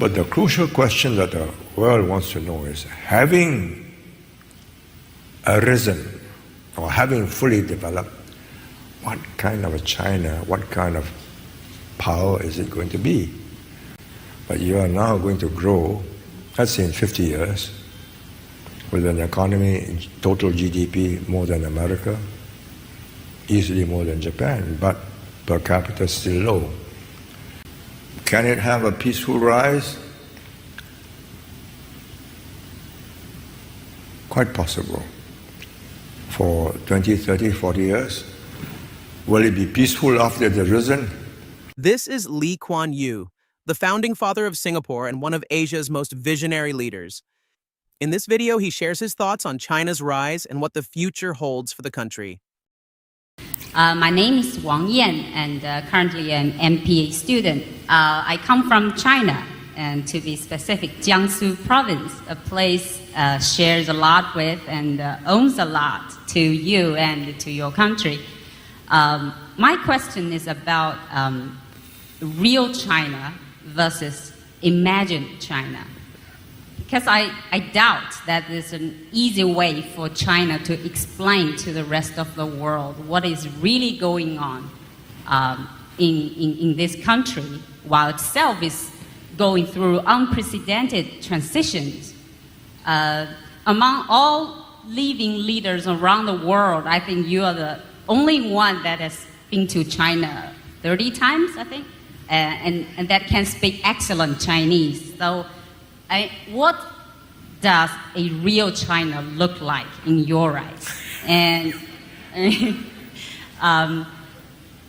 But the crucial question that the world wants to know is, having arisen or having fully developed, what kind of a China, what kind of power is it going to be? But you are now going to grow, let's say in 50 years, with an economy, total GDP more than America, easily more than Japan, but per capita still low. Can it have a peaceful rise? Quite possible. For 20, 30, 40 years. Will it be peaceful after it has risen? This is Lee Kuan Yew, the founding father of Singapore and one of Asia's most visionary leaders. In this video, he shares his thoughts on China's rise and what the future holds for the country. My name is Wang Yan, and currently an MPA student. I come from China, and to be specific, Jiangsu province, a place shares a lot with and owns a lot to you and to your country. My question is about real China versus imagined China. Because I doubt that there's an easy way for China to explain to the rest of the world what is really going on in this country, while itself is going through unprecedented transitions. Among all living leaders around the world, I think you are the only one that has been to China 30 times, I think, and that can speak excellent Chinese. So what does a real China look like in your eyes? And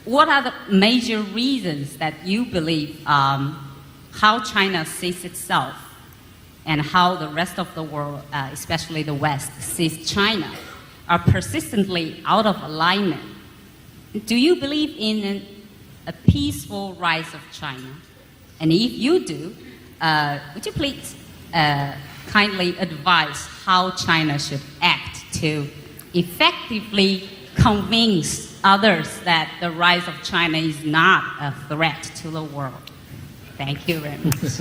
what are the major reasons that you believe how China sees itself and how the rest of the world, especially the West, sees China, are persistently out of alignment? Do you believe in a peaceful rise of China? And if you do, would you please kindly advise how China should act to effectively convince others that the rise of China is not a threat to the world? Thank you very much.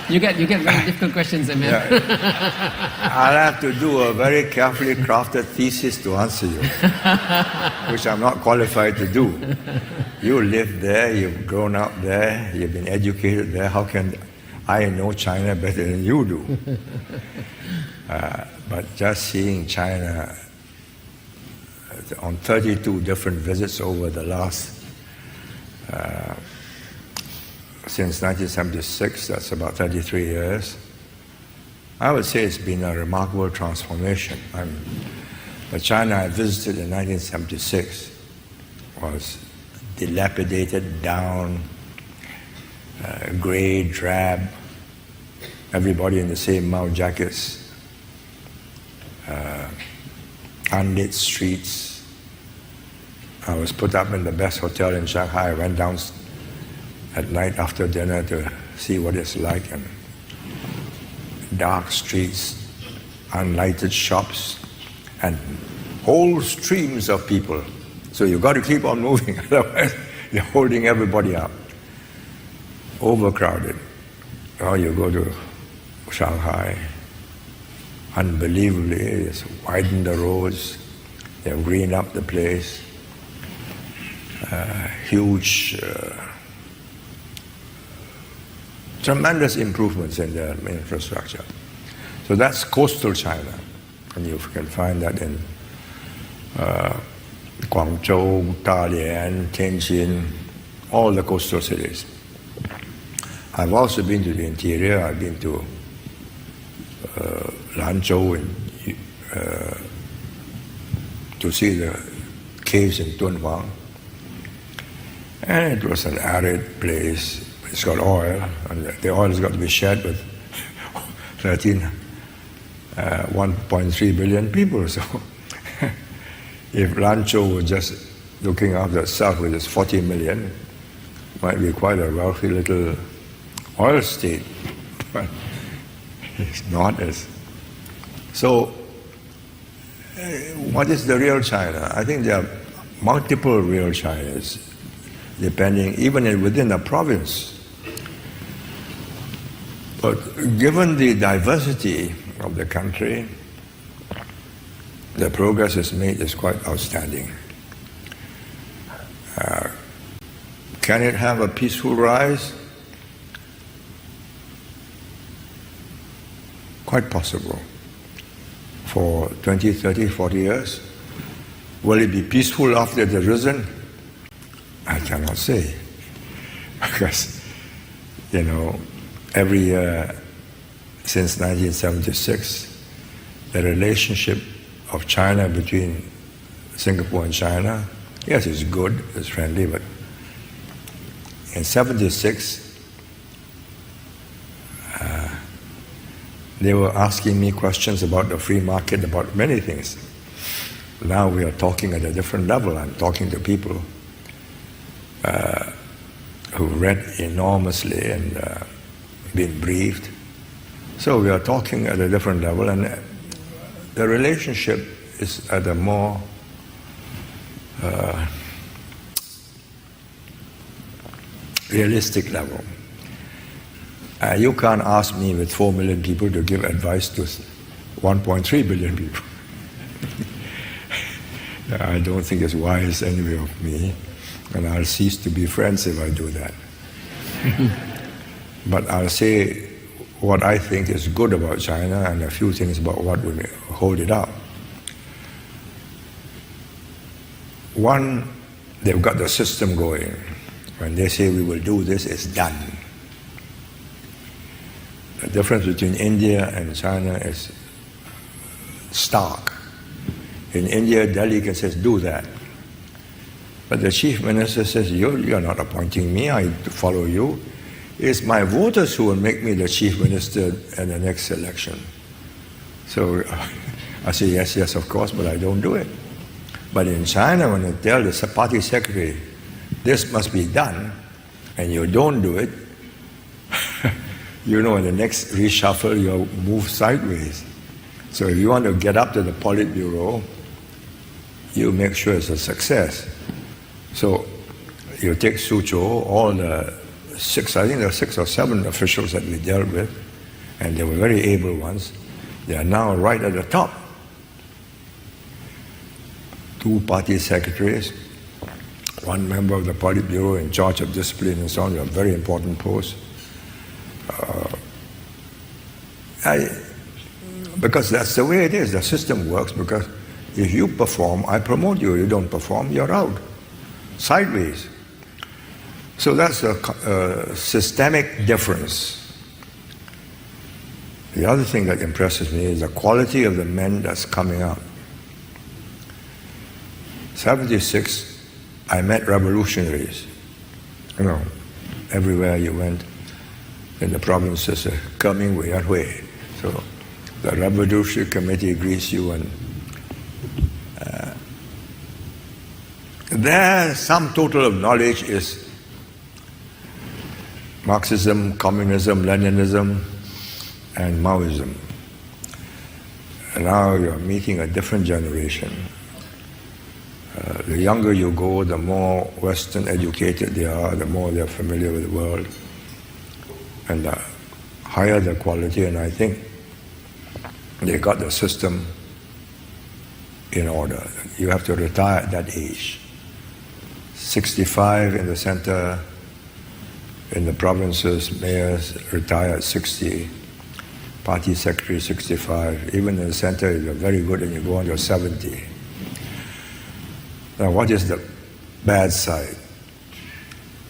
You get very difficult questions, Emil. Yeah. I'll have to do a very carefully crafted thesis to answer you, which I'm not qualified to do. You live there, you've grown up there, you've been educated there. How can I know China better than you do? But just seeing China on 32 different visits over the last since 1976, that's about 33 years, I would say it's been a remarkable transformation. The China I visited in 1976 was dilapidated, down, grey, drab, everybody in the same mouth jackets, unlit streets. I was put up in the best hotel in Shanghai. I went down at night after dinner to see what it's like, and dark streets, unlighted shops, and whole streams of people. So you've got to keep on moving, otherwise you're holding everybody up. Overcrowded. Now you go to Shanghai, unbelievably, it's widened the roads, they've greened up the place, huge tremendous improvements in their infrastructure. So that's coastal China, and you can find that in Guangzhou, Dalian, Tianjin, all the coastal cities. I've also been to the interior. I've been to Lanzhou to see the caves in Dunhuang, and it was an arid place. It's got oil, and the oil has got to be shared with 1.3 billion people. So if Lanzhou was just looking after itself with its 40 million, it might be quite a wealthy little oil state, but it's not as. So what is the real China? I think there are multiple real Chinas, depending, even within a province. But given the diversity of the country, the progress is made is quite outstanding. Can it have a peaceful rise? Quite possible. For 20, 30, 40 years. Will it be peaceful after it has risen? I cannot say. Because, every year since 1976, the relationship of China between Singapore and China, yes, it's good, it's friendly, but in 76, they were asking me questions about the free market, about many things. Now we are talking at a different level. I'm talking to people who read enormously and been briefed. So we are talking at a different level, and the relationship is at a more realistic level. You can't ask me with 4 million people to give advice to 1.3 billion people. I don't think it's wise anyway of me, and I'll cease to be friends if I do that. But I'll say what I think is good about China and a few things about what will hold it up. One, they've got the system going. When they say we will do this, it's done. The difference between India and China is stark. In India, Delhi can say, do that. But the chief minister says, you're not appointing me, I follow you. It's my voters who will make me the chief minister in the next election. So I say, yes, of course, but I don't do it. But in China, when they tell the party secretary, this must be done, and you don't do it, in the next reshuffle, you'll move sideways. So if you want to get up to the Politburo, you make sure it's a success. So you take Suzhou, all the I think there are 6 or 7 officials that we dealt with, and they were very able ones. They are now right at the top. 2 party secretaries, 1 member of the Politburo in charge of discipline and so on, a very important post. Because that's the way it is. The system works because if you perform, I promote you. You don't perform, you're out. Sideways. So that's a systemic difference. The other thing that impresses me is the quality of the men that's coming up. 76, I met revolutionaries. Everywhere you went in the provinces, coming way and way. So the Revolutionary Committee greets you, and their sum total of knowledge is Marxism, Communism, Leninism, and Maoism. And now you're meeting a different generation. The younger you go, the more Western educated they are, the more they're familiar with the world, and the higher the quality, and I think they got the system in order. You have to retire at that age. 65 in the center, in the provinces, mayors retire at 60, party secretary 65, even in the center you're very good and you go on to 70. Now what is the bad side?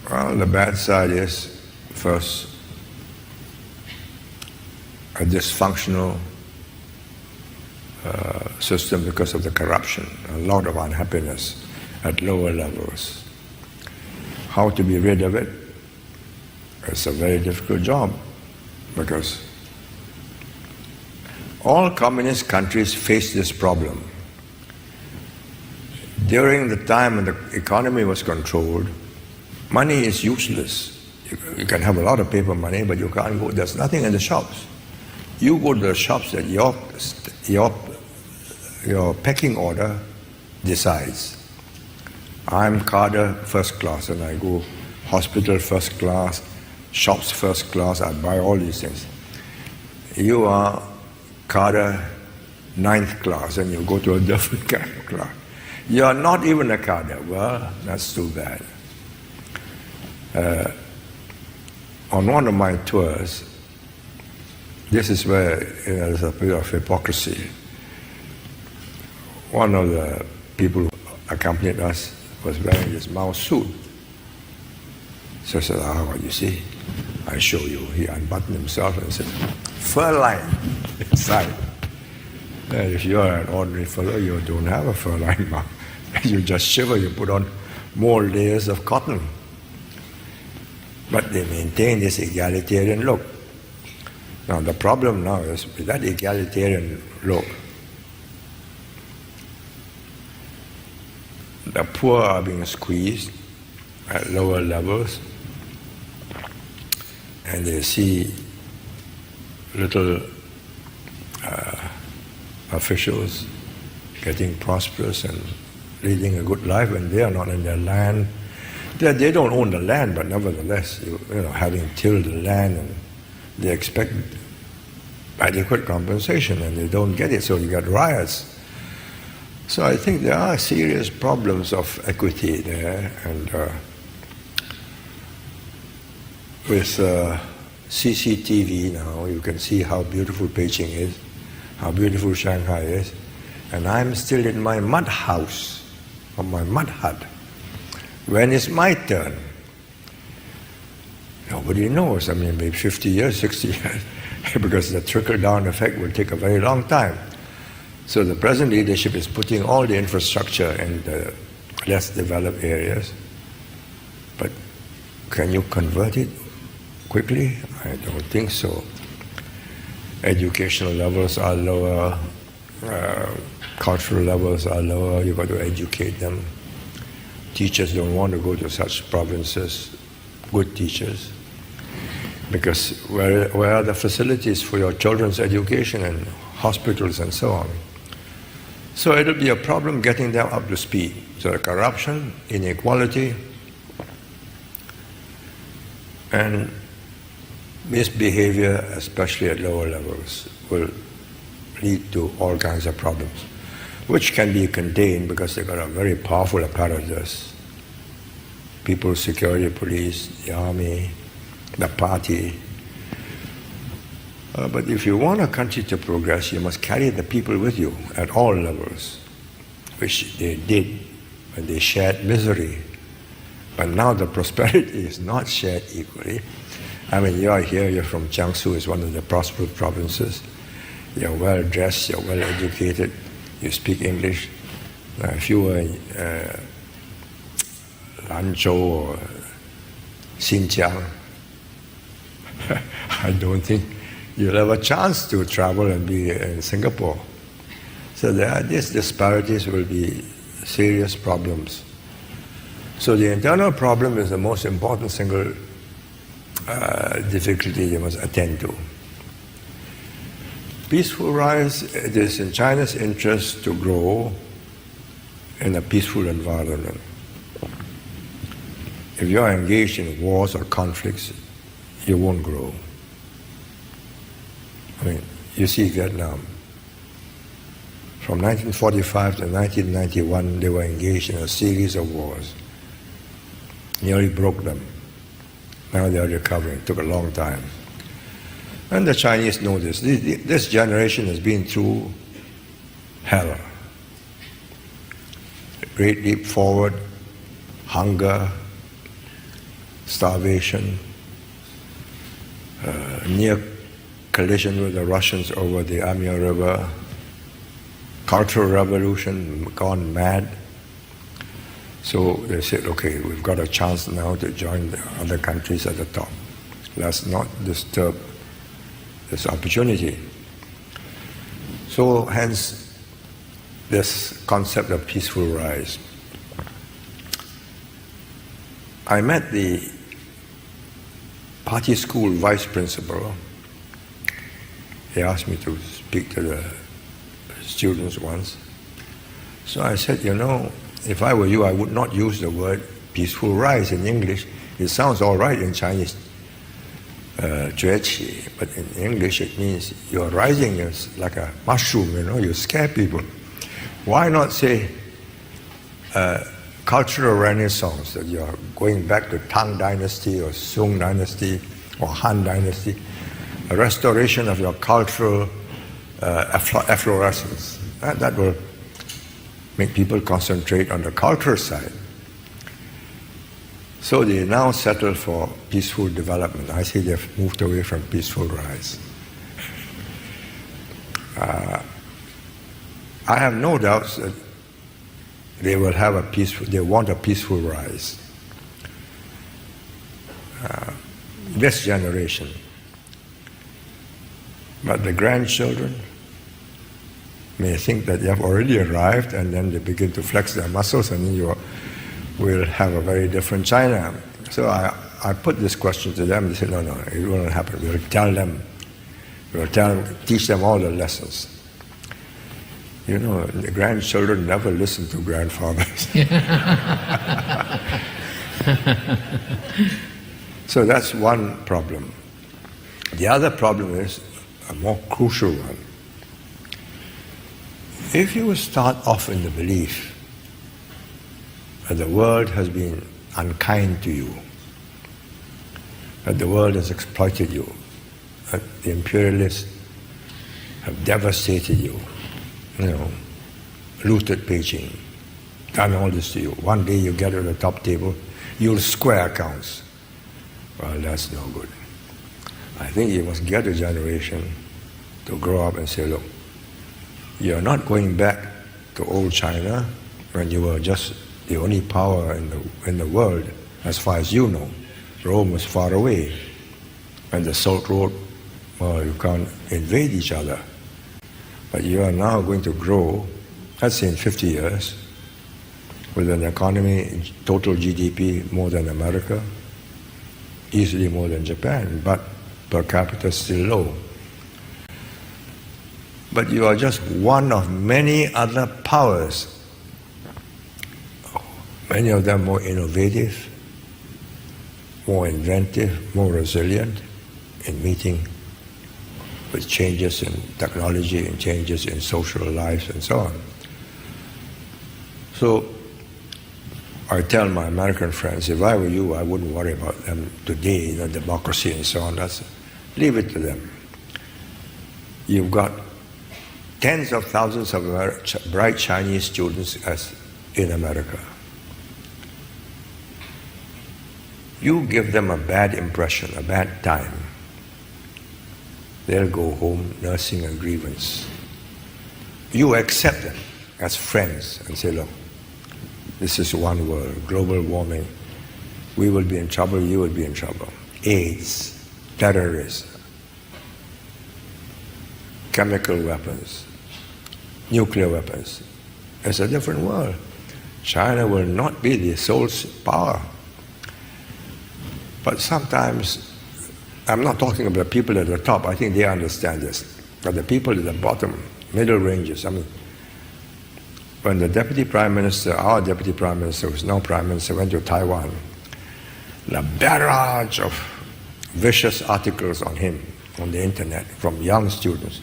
Well, the bad side is, first, a dysfunctional system because of the corruption, a lot of unhappiness at lower levels. How to be rid of it? It's a very difficult job because all communist countries face this problem. During the time when the economy was controlled, money is useless. You can have a lot of paper money, but you can't go, there's nothing in the shops. You go to the shops that your pecking order decides. I'm cadre first class, and I go hospital first class, shops first class, I buy all these things. You are cadre 9th class and you go to a different kind of class. You are not even a cadre. Well, that's too bad. On one of my tours, this is where there's a bit of hypocrisy. One of the people who accompanied us was wearing this mouse suit. So I said, well, you see, I show you. He unbuttoned himself and said, fur line inside. If you're an ordinary fellow, you don't have a fur line now. You just shiver, you put on more layers of cotton. But they maintain this egalitarian look. Now the problem now is with that egalitarian look, the poor are being squeezed at lower levels, and they see little officials getting prosperous and leading a good life, and they are not in their land. They don't own the land, but nevertheless, having tilled the land, and they expect adequate compensation, and they don't get it, so you get riots. So I think there are serious problems of equity there, and with CCTV now, you can see how beautiful Beijing is, how beautiful Shanghai is, and I'm still in my mud house, or my mud hut. When is my turn? Nobody knows. I mean, maybe 50 years, 60 years, because the trickle-down effect will take a very long time. So the present leadership is putting all the infrastructure in the less developed areas, but can you convert it quickly? I don't think so. Educational levels are lower, cultural levels are lower, you've got to educate them. Teachers don't want to go to such provinces, good teachers, because where are the facilities for your children's education and hospitals and so on? So it'll be a problem getting them up to speed. So corruption, inequality, and misbehavior, especially at lower levels, will lead to all kinds of problems, which can be contained because they've got a very powerful apparatus. People's security police, the army, the party. But if you want a country to progress, you must carry the people with you at all levels, which they did when they shared misery. But now the prosperity is not shared equally. I mean, you are here, you're from Jiangsu, it's one of the prosperous provinces. You're well dressed, you're well educated, you speak English. If you were in Lanzhou or Xinjiang, I don't think you'll have a chance to travel and be in Singapore. So these disparities will be serious problems. So the internal problem is the most important single difficulty you must attend to. Peaceful rise, it is in China's interest to grow in a peaceful environment. If you are engaged in wars or conflicts, you won't grow. I mean, you see Vietnam. From 1945 to 1991, they were engaged in a series of wars. Nearly broke them. Now they are recovering. It took a long time. And the Chinese know this. This generation has been through hell. Great leap forward, hunger, starvation, near collision with the Russians over the Amur River, cultural revolution, gone mad. So they said, okay, we've got a chance now to join the other countries at the top. Let's not disturb this opportunity. So hence this concept of peaceful rise. I met the party school vice principal. He asked me to speak to the students once. So I said, if I were you, I would not use the word peaceful rise in English. It sounds all right in Chinese. 崛起, but in English it means your rising is like a mushroom, you scare people. Why not say cultural renaissance, that you are going back to Tang Dynasty or Sung Dynasty or Han Dynasty, a restoration of your cultural efflorescence. That will make people concentrate on the cultural side. So they now settle for peaceful development. I say they've moved away from peaceful rise. I have no doubts that they will have they want a peaceful rise. This generation. But the grandchildren may think that they have already arrived, and then they begin to flex their muscles, and then you will have a very different China. So I put this question to them. They said, no, it won't happen. We'll tell them. Teach them all the lessons. The grandchildren never listen to grandfathers. So that's one problem. The other problem is a more crucial one. If you start off in the belief that the world has been unkind to you, that the world has exploited you, that the imperialists have devastated you, looted Beijing, done all this to you. One day you get at the top table, you'll square accounts. Well, that's no good. I think you must get a generation to grow up and say, look, you're not going back to old China when you were just the only power in the world, as far as you know. Rome was far away. And the Silk Road, well, you can't invade each other. But you are now going to grow, let's say in 50 years, with an economy, total GDP more than America, easily more than Japan, but per capita still low. But you are just one of many other powers, many of them more innovative, more inventive, more resilient in meeting with changes in technology and changes in social lives and so on. So I tell my American friends, if I were you, I wouldn't worry about them today, democracy and so on. Leave it to them. You've got tens of thousands of bright Chinese students in America. You give them a bad impression, a bad time, they'll go home nursing a grievance. You accept them as friends and say, look, this is one world, global warming. We will be in trouble, you will be in trouble. AIDS, terrorism, chemical weapons, nuclear weapons. It's a different world. China will not be the sole power. But sometimes, I'm not talking about people at the top, I think they understand this. But the people at the bottom, middle ranges, when the Deputy Prime Minister, our Deputy Prime Minister, who's now Prime Minister, went to Taiwan, the barrage of vicious articles on him on the internet from young students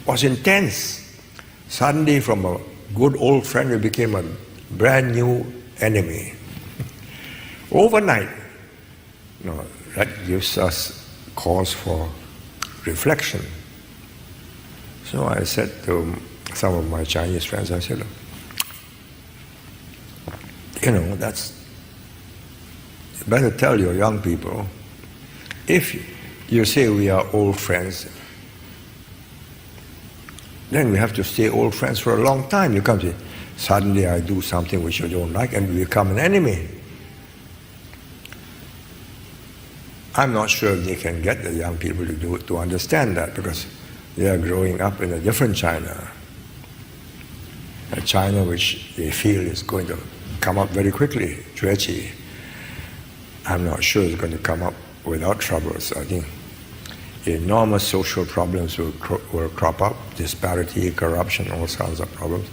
was intense. Suddenly, from a good old friend, we became a brand new enemy. Overnight. That gives us cause for reflection. So I said to some of my Chinese friends, I said, look, that's, you better tell your young people, if you say we are old friends, then we have to stay old friends for a long time. You can't say, suddenly I do something which you don't like and we become an enemy. I'm not sure if they can get the young people to understand that, because they are growing up in a different China. A China which they feel is going to come up very quickly, Jueqi. I'm not sure it's going to come up without troubles. I think enormous social problems will crop up, disparity, corruption, all kinds of problems.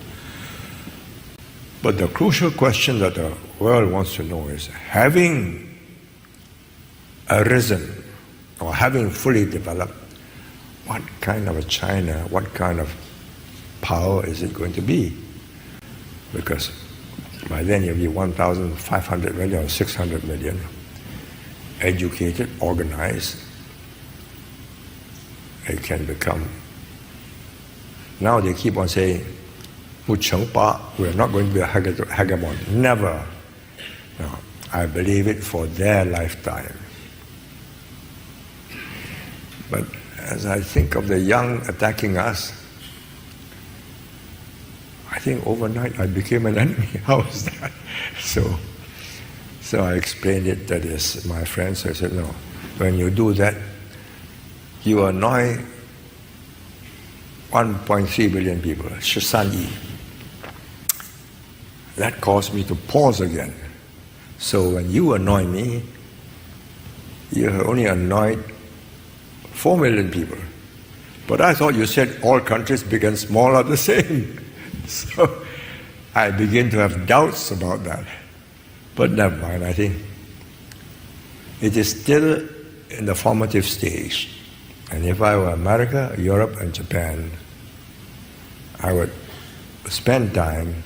But the crucial question that the world wants to know is, having arisen or having fully developed, what kind of a China, what kind of power is it going to be? Because by then you'll be 1,500 million or 600 million, educated, organized. It can become. Now they keep on saying, we're not going to be a hegemon. Never. No, I believe it for their lifetime. But as I think of the young attacking us, I think overnight I became an enemy. How is that? So I explained it to my friends. I said, no, when you do that, you annoy 1.3 billion people. Yi. That caused me to pause again. So when you annoy me, you only annoyed 4 million people. But I thought you said all countries, big and small, are the same. So I begin to have doubts about that. But never mind, I think it is still in the formative stage. And if I were America, Europe, and Japan, I would spend time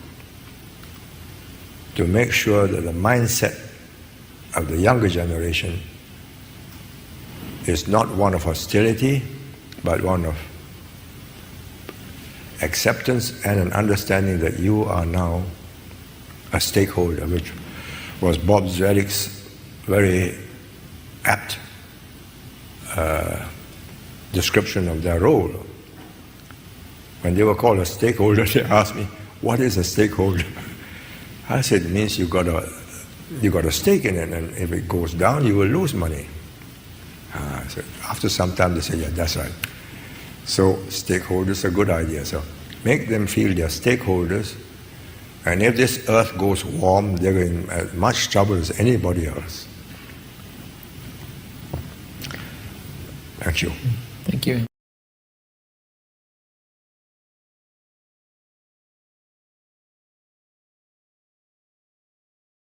to make sure that the mindset of the younger generation is not one of hostility, but one of acceptance and an understanding that you are now a stakeholder, which was Bob Zweig's very apt description of their role. When they were called a stakeholder, they asked me, what is a stakeholder? I said, it means you got a stake in it, and if it goes down, you will lose money. So after some time, they said, yeah, that's right. So stakeholders are a good idea. So make them feel they're stakeholders, and if this earth goes warm, they're in as much trouble as anybody else. Thank you. Thank you.